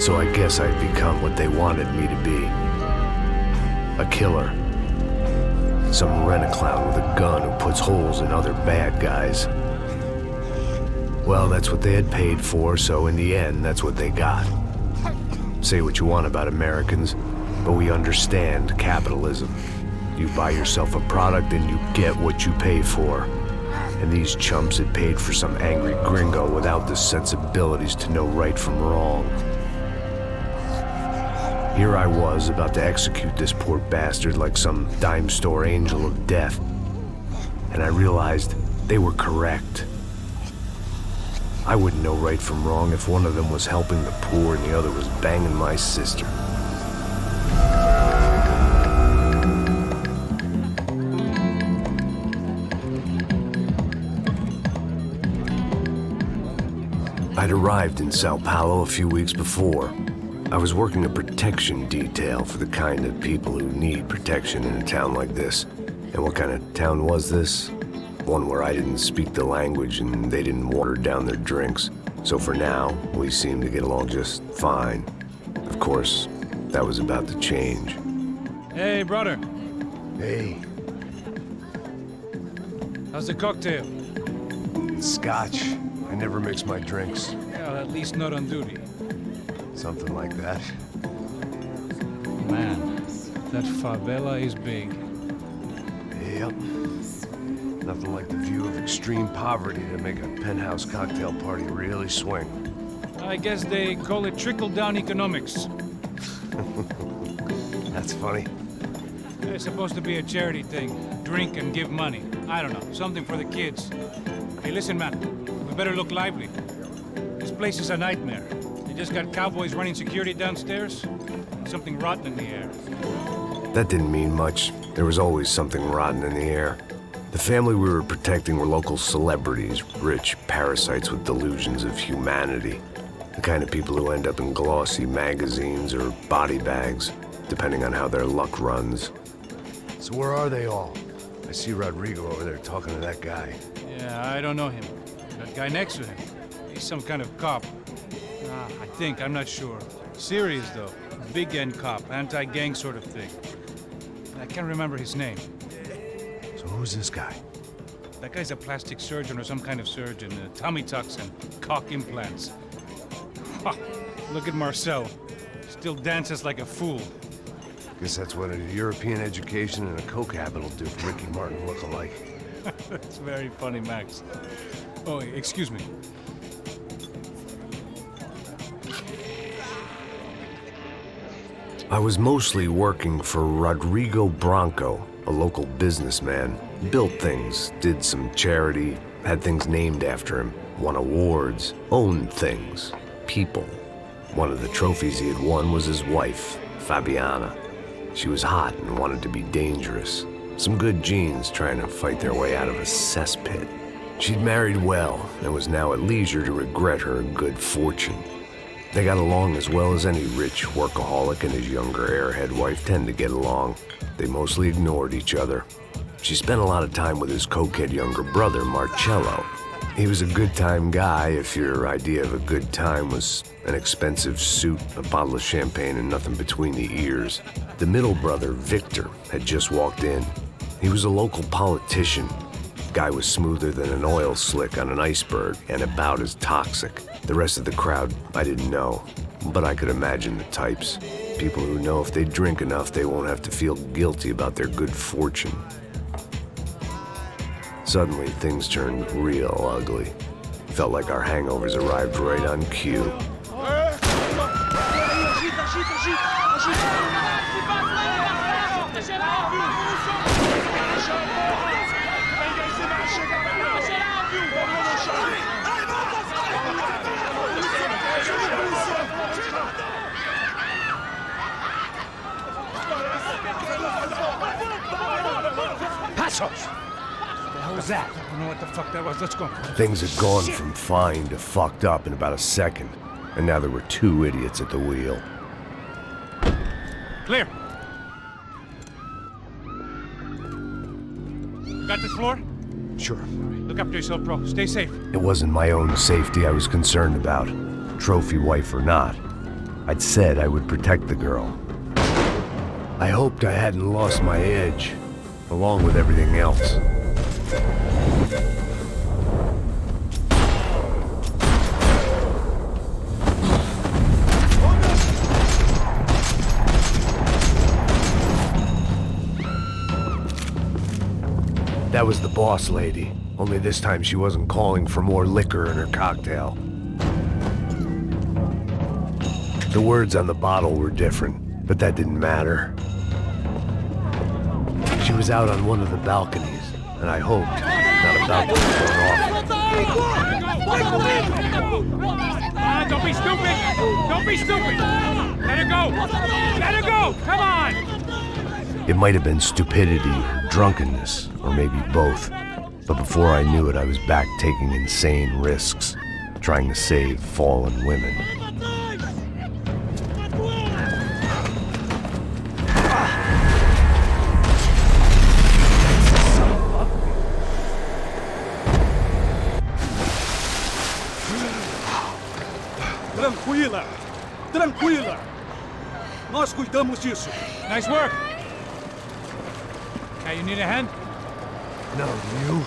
So I guess I'd become what they wanted me to be. A killer. Some rent-a-clown with a gun who puts holes in other bad guys. Well, that's what they had paid for, so in the end, that's what they got. Say what you want about Americans, but we understand capitalism. You buy yourself a product and you get what you pay for. And these chumps had paid for some angry gringo without the sensibilities to know right from wrong. Here I was, about to execute this poor bastard like some dime store angel of death. And I realized they were correct. I wouldn't know right from wrong if one of them was helping the poor and the other was banging my sister. I'd arrived in Sao Paulo a few weeks before. I was working a protection detail for the kind of people who need protection in a town like this. And what kind of town was this? One where I didn't speak the language and they didn't water down their drinks. So for now, we seemed to get along just fine. Of course, that was about to change. Hey, brother. Hey. How's the cocktail? Scotch. I never mix my drinks. Well, at least not on duty. Something like that. Man, that favela is big. Yep. Nothing like the view of extreme poverty to make a penthouse cocktail party really swing. I guess they call it trickle-down economics. That's funny. It's supposed to be a charity thing. Drink and give money. I don't know, something for the kids. Hey, listen, man. We better look lively. This place is a nightmare. They just got cowboys running security downstairs. And something rotten in the air. That didn't mean much. There was always something rotten in the air. The family we were protecting were local celebrities, rich parasites with delusions of humanity. The kind of people who end up in glossy magazines or body bags, depending on how their luck runs. So where are they all? I see Rodrigo over there talking to that guy. Yeah, I don't know him. That guy next to him. He's some kind of cop. I think, I'm not sure. Serious, though. Big end cop, anti-gang sort of thing. I can't remember his name. So who's this guy? That guy's a plastic surgeon or some kind of surgeon. Tummy tucks and cock implants. Ha! Look at Marcel. Still dances like a fool. Guess that's what a European education and a coke habit will do for Ricky Martin look-alike. That's very funny, Max. Oh, excuse me. I was mostly working for Rodrigo Branco, a local businessman. Built things, did some charity, had things named after him, won awards, owned things, people. One of the trophies he had won was his wife, Fabiana. She was hot and wanted to be dangerous. Some good genes trying to fight their way out of a cesspit. She'd married well and was now at leisure to regret her good fortune. They got along as well as any rich workaholic and his younger airhead wife tend to get along. They mostly ignored each other. She spent a lot of time with his cokehead younger brother, Marcello. He was a good-time guy if your idea of a good time was an expensive suit, a bottle of champagne, and nothing between the ears. The middle brother, Victor, had just walked in. He was a local politician. Guy was smoother than an oil slick on an iceberg and about as toxic. The rest of the crowd, I didn't know, but I could imagine the types. People who know if they drink enough, they won't have to feel guilty about their good fortune. Suddenly, things turned real ugly. Felt like our hangovers arrived right on cue. What was that? I don't know what the fuck that was. Let's go. Things had gone from fine to fucked up in about a second, and now there were two idiots at the wheel. Clear. Got this floor? Sure. Look after yourself, bro. Stay safe. It wasn't my own safety I was concerned about, trophy wife or not. I'd said I would protect the girl. I hoped I hadn't lost my edge, along with everything else. That was the boss lady, only this time she wasn't calling for more liquor in her cocktail. The words on the bottle were different, but that didn't matter. She was out on one of the balconies, and I hoped not about to be thrown off. Don't be stupid! Don't be stupid! Let her go! Let her go! Come on! It might have been stupidity, drunkenness, or maybe both. But before I knew it, I was back taking insane risks, trying to save fallen women. Tranquila! Tranquila! Nós cuidamos disso. Nice work! Hey, you need a hand? No, you?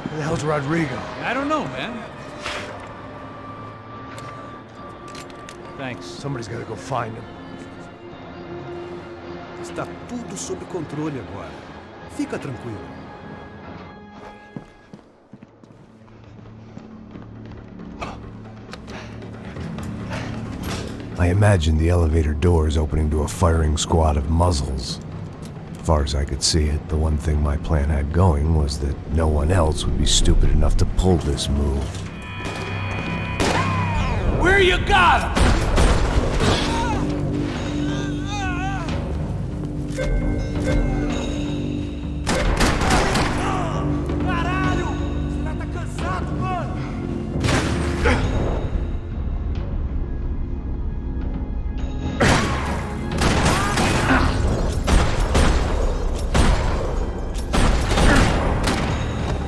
Where the hell's Rodrigo? I don't know, man. Thanks. Somebody's gotta go find him. Está tudo sob controle agora. Fica tranquilo. I imagined the elevator doors opening to a firing squad of muzzles. As far as I could see it, the one thing my plan had going was that no one else would be stupid enough to pull this move. Where you got him?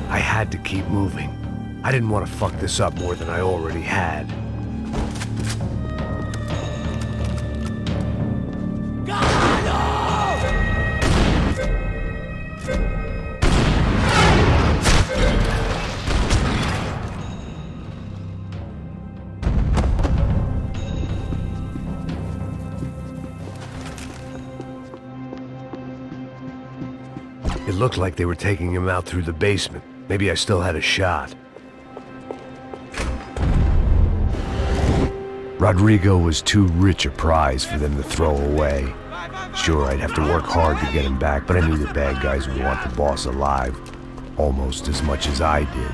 I had to keep moving. I didn't want to fuck this up more than I already had. It looked like they were taking him out through the basement. Maybe I still had a shot. Rodrigo was too rich a prize for them to throw away. Sure, I'd have to work hard to get him back, but I knew the bad guys would want the boss alive almost as much as I did.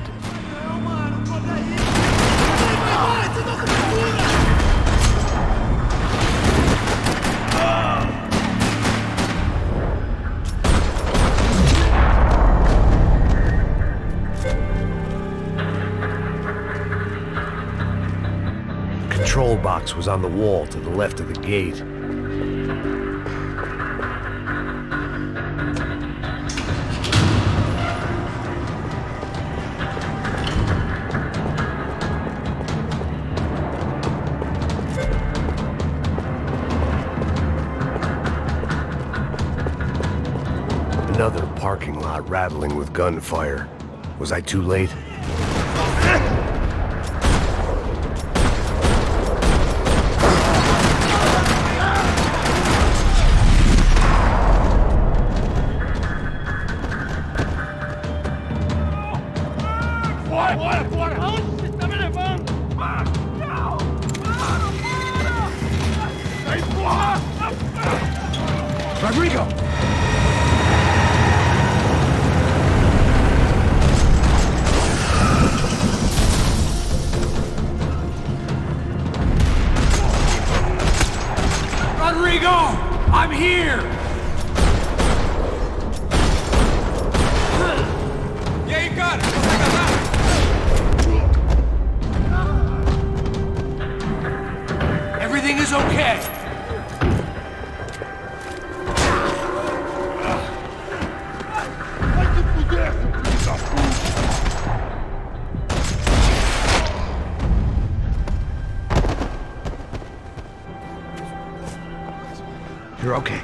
The control box was on the wall to the left of the gate. Another parking lot rattling with gunfire. Was I too late? Rodrigo! Rodrigo! I'm here! Yeah, you got it! Everything is okay! You're okay.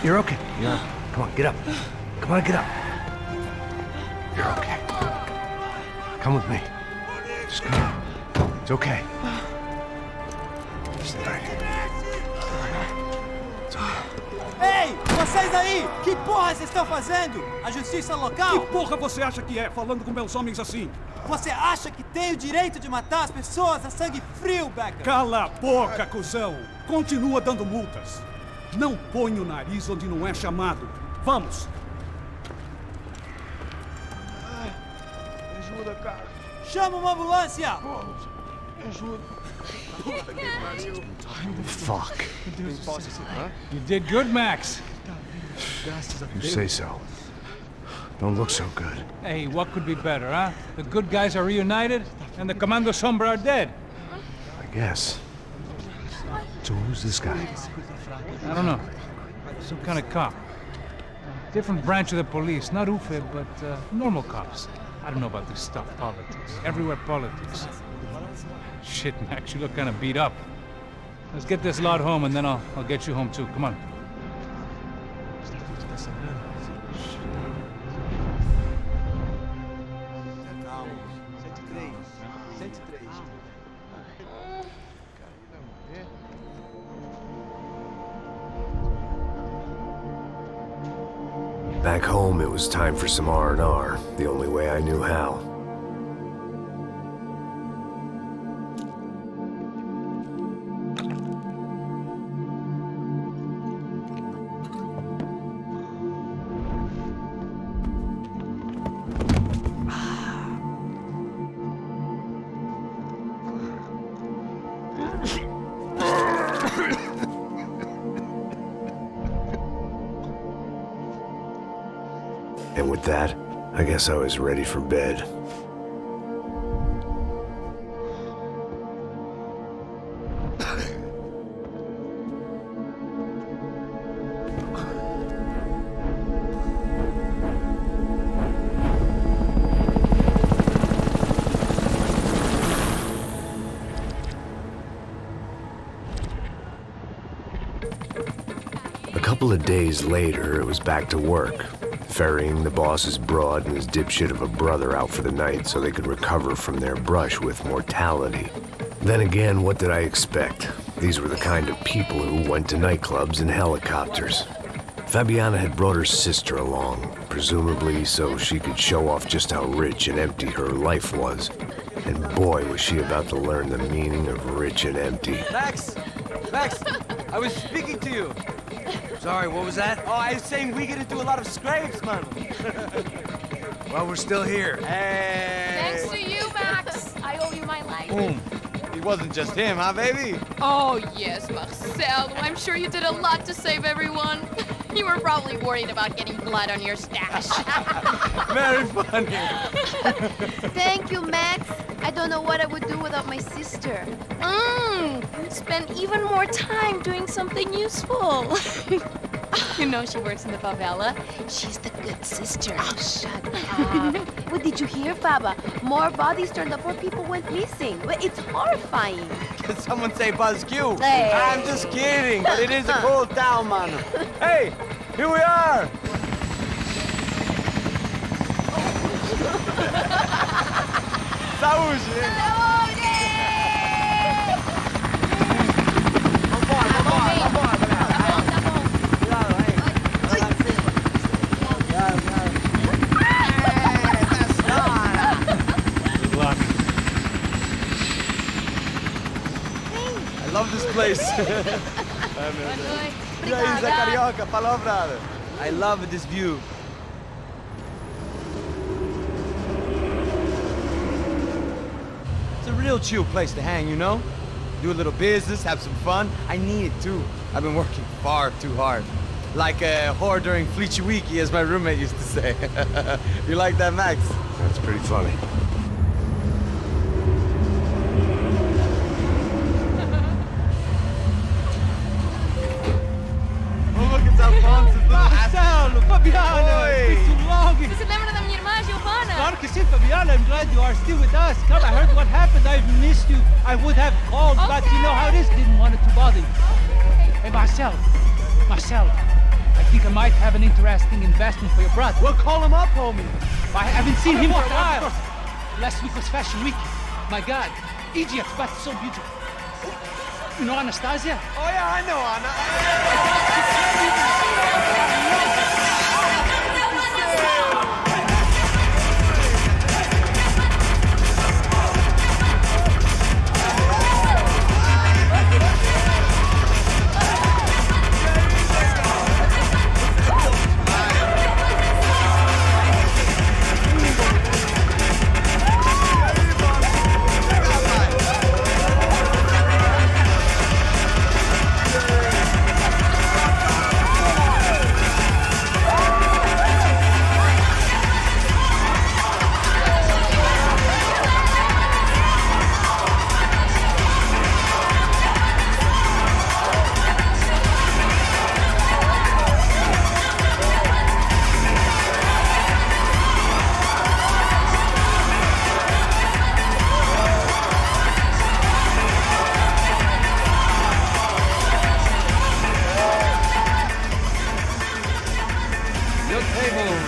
You're okay. Yeah. Come on, get up. Come on, get up. You're okay. Come with me. Just come on. It's okay. Stay right here. It's okay. Ei, vocês aí! Que porra vocês estão fazendo? A justiça local? Que porra você acha que é, falando com meus homens assim? Você acha que tem o direito de matar as pessoas a sangue frio, Becker? Cala a boca, cuzão! Continua dando multas. Não põe o nariz onde não é chamado. Vamos! Ajuda, cara. Chama uma ambulância! Ajuda. Fuck. You did good, Max. You say so. Don't look so good. Hey, what could be better, huh? The good guys are reunited, and the Commando Sombra are dead. I guess. So who's this guy? I don't know. Some kind of cop. Different branch of the police. Not UFE, but normal cops. I don't know about this stuff, politics. Everywhere politics. Shit, Max, you look kind of beat up. Let's get this lot home, and then I'll get you home too. Come on. Back home, it was time for some R&R, the only way I knew how. And with that, I guess I was ready for bed. A couple of days later, it was back to work. Ferrying the boss's broad and his dipshit of a brother out for the night so they could recover from their brush with mortality. Then again, what did I expect? These were the kind of people who went to nightclubs in helicopters. Fabiana had brought her sister along, presumably so she could show off just how rich and empty her life was. And boy, was she about to learn the meaning of rich and empty. Max! Max! I was speaking to you! Sorry, what was that? Oh, I was saying we get into a lot of scrapes, man. Well, we're still here. Hey! Thanks to you, Max. I owe you my life. Boom. It wasn't just him, huh, baby? Oh, yes, Marcel. I'm sure you did a lot to save everyone. You were probably worried about getting blood on your stash. Very funny. Thank you, Max. I don't know what I would do without my sister. Spend even more time doing something useful. You know she works in the favela. She's the good sister. Oh, shut up. What did you hear, Baba? More bodies turned up where people went missing. It's horrifying. Can someone say Buzz Q? Hey. I'm just kidding, but it is a cold town, man. Hey, here we are. Saúde! I love this place. E aí, Zé Carioca, palavra. I love this view. It's a real chill place to hang, you know? Do a little business, have some fun. I need it too. I've been working far too hard. Like a whore during Fleechy Weeky, as my roommate used to say. You like that, Max? That's pretty funny. Marcelo, Fabiana, Oi. it's too long. Você se lembra da minha irmã, Giovanna? Claro que sim, Fabiana. I'm glad you are still with us. Come, I heard what happened. I've missed you. I would have called, but you know how it is. Didn't want it to bother you. Hey, Marcelo, Marcel, I think I might have an interesting investment for your brother. Well, call him up, homie. I haven't seen him for a while. Last week was Fashion Week. My God, Egypt, but so beautiful. You know Anastasia? Oh, yeah, I know Anna.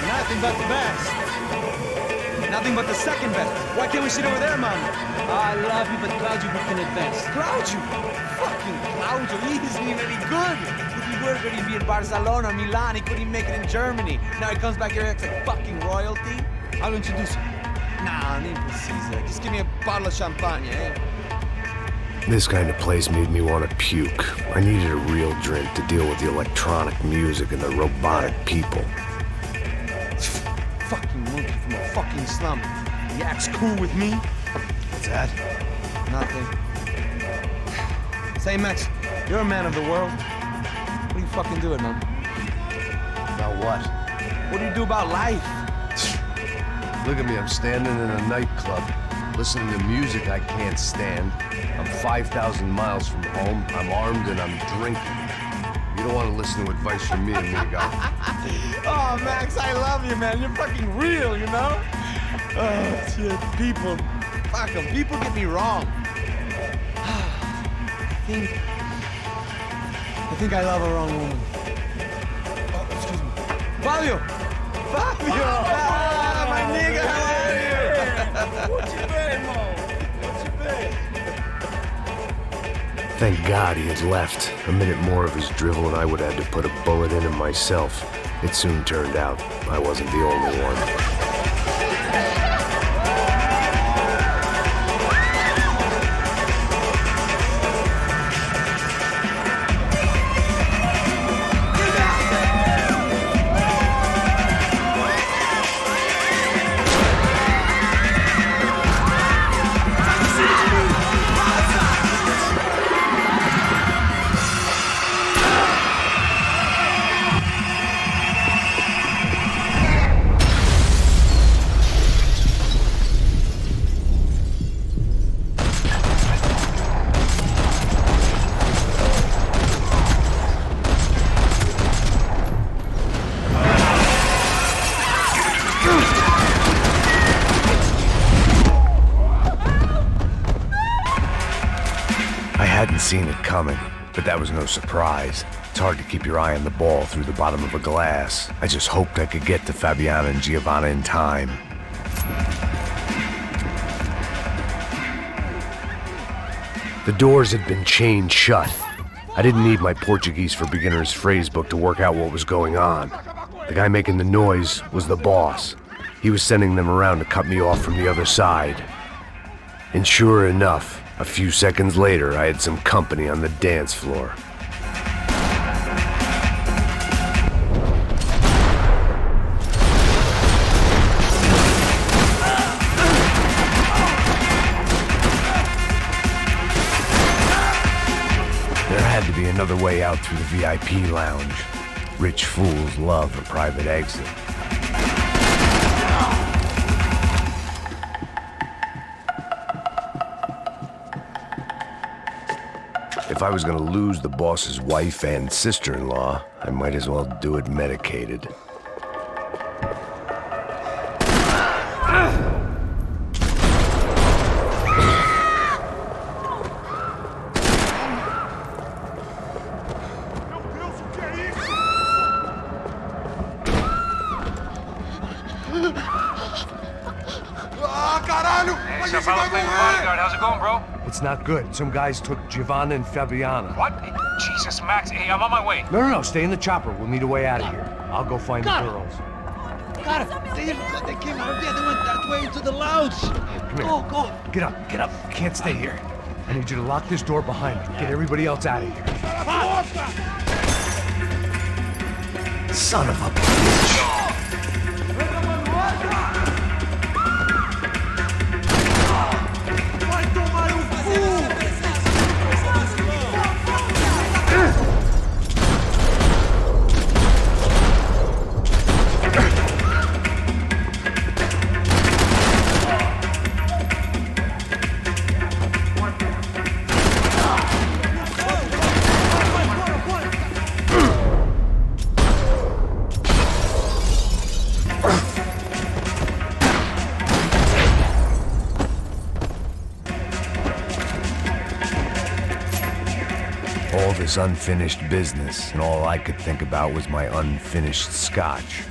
Nothing but the best. Nothing but the second best. Why can't we sit over there, Mom? I love you, but Claudio booked in advance. Claudio! Fucking Claudio, he isn't even any good. If he were good, he'd be in Barcelona, Milan, he couldn't make it in Germany. Now he comes back here and acts like fucking royalty. I'll introduce you. Nah, nem precisa. Just give me a bottle of champagne, eh? This kind of place made me want to puke. I needed a real drink to deal with the electronic music and the robotic people. Fucking monkey from a fucking slum. He acts cool with me. What's that? Nothing. Say, Max, you're a man of the world. What are you fucking doing, man? About what? What do you do about life? Look at me, I'm standing in a nightclub, listening to music I can't stand. I'm 5,000 miles from home, I'm armed and I'm drinking. You don't want to listen to advice from me, amigo. Oh, Max, I love you, man. You're fucking real, you know? Oh, shit. People. Fuck them. People get me wrong. I think I love a wrong woman. Oh, excuse me. Fabio! Fabio! Ah, my nigga, how are you? What you been, Mo? What you been? Thank God he had left. A minute more of his drivel and I would have to put a bullet in him myself. It soon turned out I wasn't the only one. I hadn't seen it coming, but that was no surprise. It's hard to keep your eye on the ball through the bottom of a glass. I just hoped I could get to Fabiana and Giovanna in time. The doors had been chained shut. I didn't need my Portuguese for Beginners phrase book to work out what was going on. The guy making the noise was the boss. He was sending them around to cut me off from the other side. And sure enough, a few seconds later, I had some company on the dance floor. There had to be another way out through the VIP lounge. Rich fools love a private exit. If I was going to lose the boss's wife and sister-in-law, I might as well do it medicated. Meu Deus, o que é Bodyguard, how's it going, bro? It's not good. Some guys took Giovanna and Fabiana. What? Jesus, Max. Hey, I'm on my way. No, stay in the chopper. We'll meet a way out of here. I'll go find the girls. God, they came out of there. They went that way into the lounge. Come here. Go. Get up. Can't stay here. I need you to lock this door behind me. Get everybody else out of here. Son of a bitch. All this unfinished business, and all I could think about was my unfinished scotch.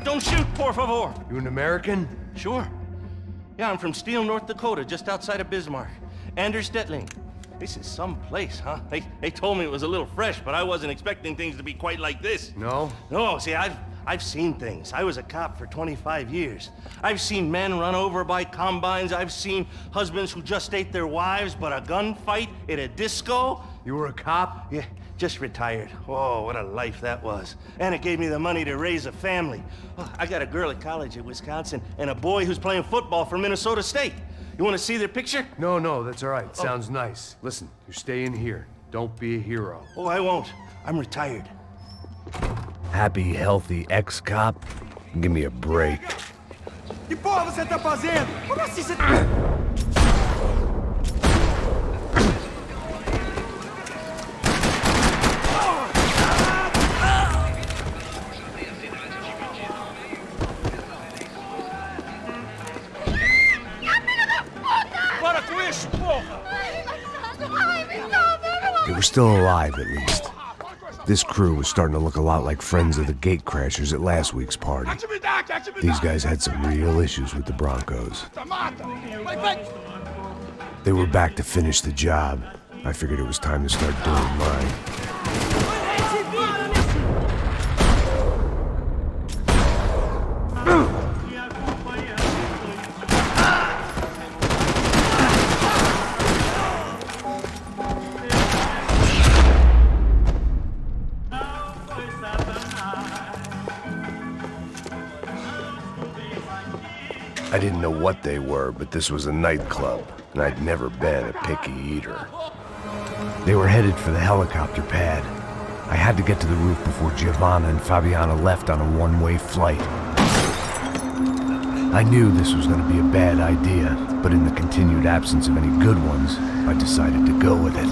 Don't shoot, por favor. You an American? Sure. Yeah, I'm from Steele, North Dakota, just outside of Bismarck. Anders Detling. This is some place, huh? They told me it was a little fresh, but I wasn't expecting things to be quite like this. No? No, see, I've seen things. I was a cop for 25 years. I've seen men run over by combines. I've seen husbands who just ate their wives, but a gunfight at a disco. You were a cop? Yeah, just retired. Oh, what a life that was. And it gave me the money to raise a family. Oh, I got a girl at college at Wisconsin and a boy who's playing football for Minnesota State. You want to see their picture? No, that's all right. Sounds nice. Listen, you're staying here. Don't be a hero. Oh, I won't. I'm retired. Happy, healthy ex-cop? Give me a break. Que porra você tá fazendo? Como assim você... Para com isso, porra! They were still alive, at least. This crew was starting to look a lot like friends of the gatecrashers at last week's party. These guys had some real issues with the Broncos. They were back to finish the job. I figured it was time to start doing mine. I didn't know what they were, but this was a nightclub, and I'd never been a picky eater. They were headed for the helicopter pad. I had to get to the roof before Giovanna and Fabiana left on a one-way flight. I knew this was going to be a bad idea, but in the continued absence of any good ones, I decided to go with it.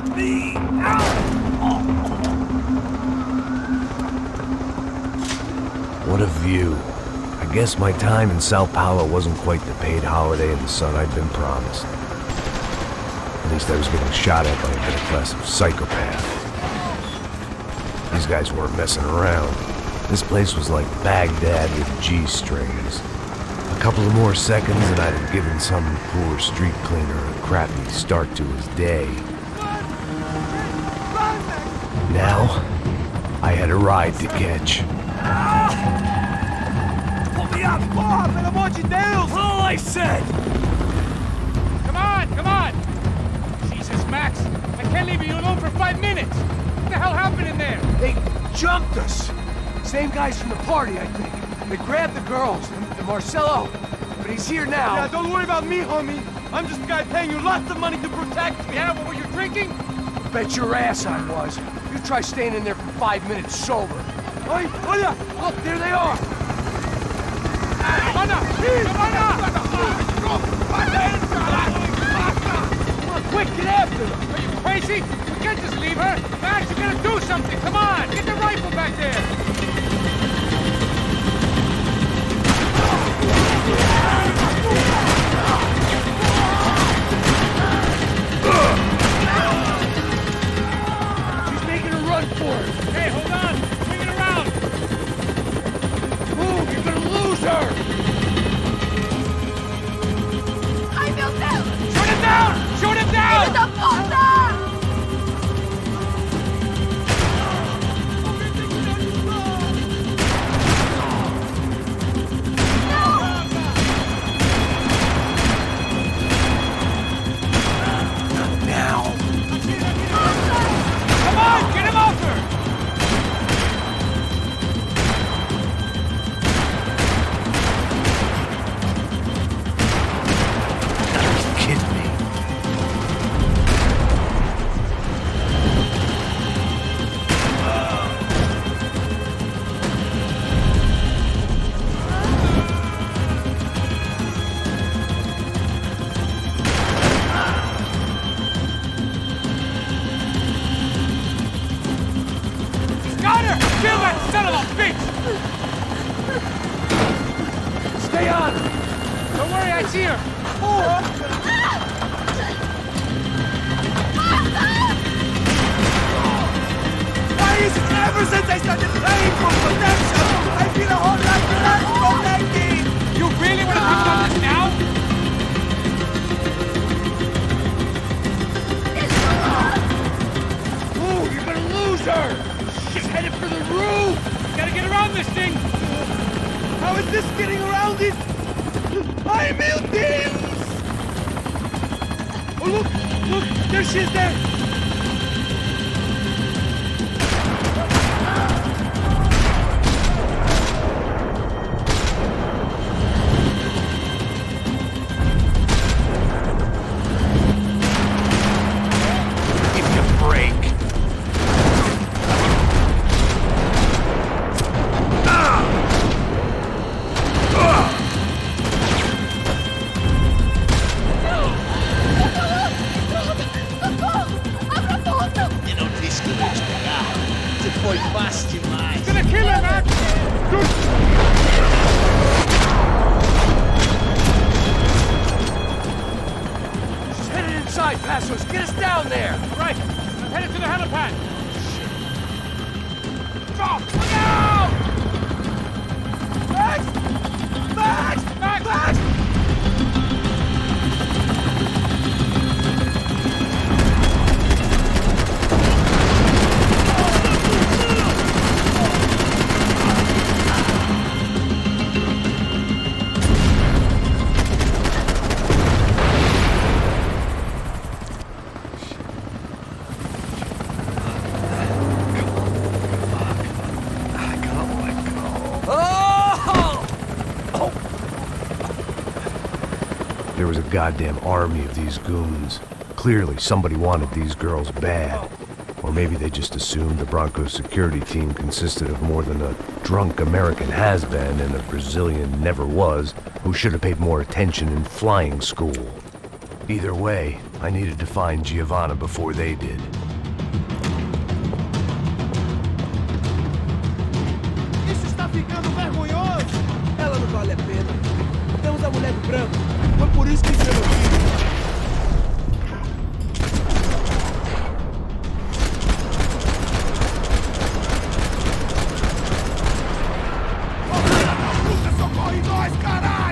What a view. I guess my time in Sao Paulo wasn't quite the paid holiday in the sun I'd been promised. At least I was getting shot at by a middle-class psychopath. These guys weren't messing around. This place was like Baghdad with G-strings. A couple of more seconds and I'd have given some poor street cleaner a crappy start to his day. Now, I had a ride to catch. Porra, pelo amor de Deus! All I said! Come on! Jesus, Max! I can't leave you alone for 5 minutes! What the hell happened in there? They jumped us. Same guys from the party, I think. They grabbed the girls and Marcelo, but he's here now. Yeah, don't worry about me, homie. I'm just a guy paying you lots of money to protect me. Yeah, what were you drinking? Bet your ass I was. You try staying in there for 5 minutes sober. Oi, olha! Look, there they are. Come on, quick, get after them. Are you crazy? We can't just leave her. Max, you gotta do something. Come on, get the rifle back there. She's making a run for it. Hey, Stay on! Don't worry, I see her. Why is it ever since I started paying for protection, I feel a whole lot less protected? You really want to pick on this now? Ooh, you're gonna lose her! She's headed for the roof! Gotta get around this thing. How is this getting around this? I'm buildings! Oh, look, there she is there! Give me a break. E non rischi di spiegare, se poi basti mai. Gonna kill her, Max. She's headed inside, Passos. Get us down there! Right. I'm headed to the helipad. Drop! Look out! Max! Max! Max! Max! There was a goddamn army of these goons. Clearly, somebody wanted these girls bad. Or maybe they just assumed the Broncos security team consisted of more than a drunk American has-been and a Brazilian never-was who should have paid more attention in flying school. Either way, I needed to find Giovanna before they did. Isso está ficando vergonhoso! Ela não vale a pena. Temos a mulher do branco. Foi por isso que entramos aqui. Socorre nós, caralho!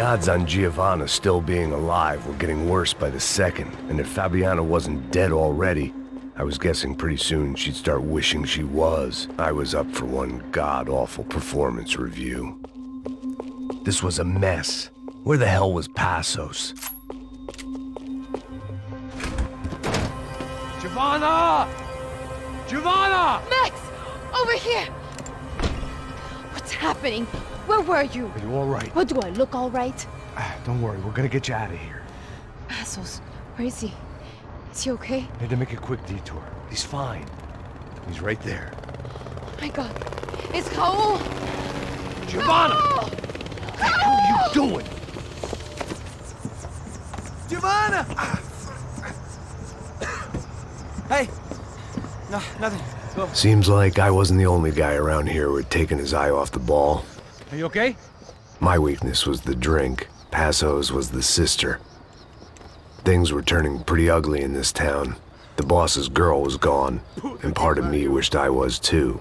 odds on Giovanna still being alive were getting worse by the second, and if Fabiana wasn't dead already, I was guessing pretty soon she'd start wishing she was. I was up for one god-awful performance review. This was a mess. Where the hell was Passos? Giovanna! Giovanna! Max! Over here! What's happening? Where were you? Are you all right? What, do I look all right? Don't worry, we're gonna get you out of here. Passos, where is he? Is he okay? Had to make a quick detour. He's fine. He's right there. Oh my god. It's Raul! Giovanna! Raul! What the hell are you doing? Giovanna! Hey! No, nothing. Go. Seems like I wasn't the only guy around here who had taken his eye off the ball. Are you okay? My weakness was the drink. Passos was the sister. Things were turning pretty ugly in this town. The boss's girl was gone, and part of me wished I was too.